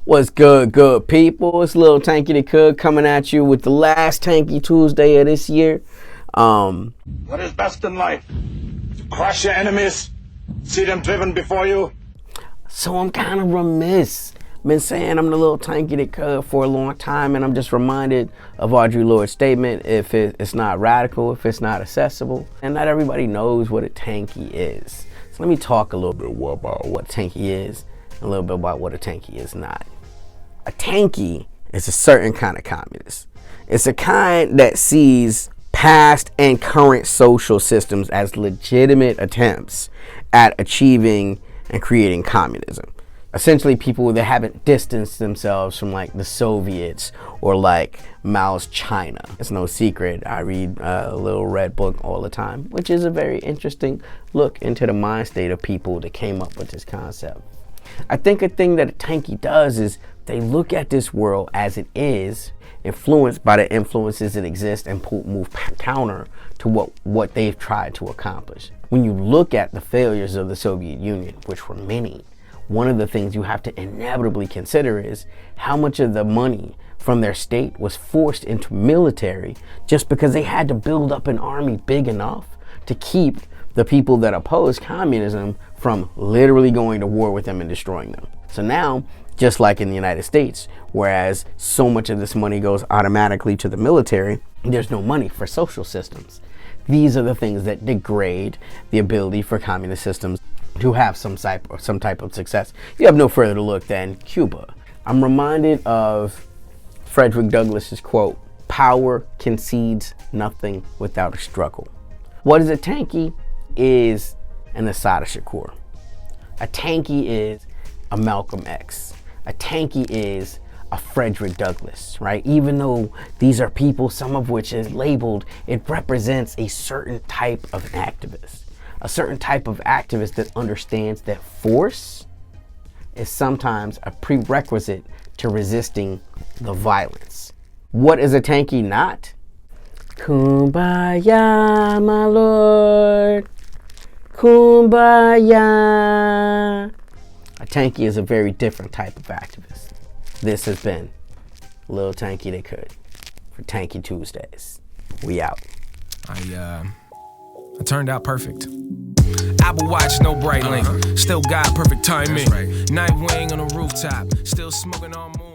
What's good people? It's Lil Tankie the Cook coming at you with the last Tankie Tuesday of this year. What is best in life? To crush your enemies, see them driven before you. So I'm kind of remiss. Been saying I'm the Lil Tankie the Cook for a long time, and I'm just reminded of Audre Lorde's statement: if it's not radical, if it's not accessible, and not everybody knows what a Tankie is. So let me talk a little bit more about what Tankie is, and a little bit about what a Tankie is not. A Tankie is a certain kind of communist. It's a kind that sees past and current social systems as legitimate attempts at achieving and creating communism. Essentially, people that haven't distanced themselves from like the Soviets or like Mao's China. It's no secret. I read a Little Red Book all the time, which is a very interesting look into the mind state of people that came up with this concept. I think a thing that a Tankie does is they look at this world as it is, influenced by the influences that exist, and move counter to what they've tried to accomplish. When you look at the failures of the Soviet Union, which were many, one of the things you have to inevitably consider is how much of the money from their state was forced into military just because they had to build up an army big enough to keep the people that oppose communism from literally going to war with them and destroying them. So now, just like in the United States, whereas so much of this money goes automatically to the military, there's no money for social systems. These are the things that degrade the ability for communist systems to have some type of success. You have no further to look than Cuba. I'm reminded of Frederick Douglass's quote, "Power concedes nothing without a struggle." What is a Tankie is an Assata Shakur. A Tankie is a Malcolm X. A Tankie is a Frederick Douglass, right? Even though these are people, some of which is labeled, it represents a certain type of activist. A certain type of activist that understands that force is sometimes a prerequisite to resisting the violence. What is a Tankie not? Kumbaya, my lord. Kumbaya. A Tankie is a very different type of activist. This has been Lil Tankie the Cook for Tankie Tuesdays. We out. I turned out perfect. Apple Watch, no Breitling. Still got perfect timing. Right. Night wing on a rooftop. Still smoking on moon.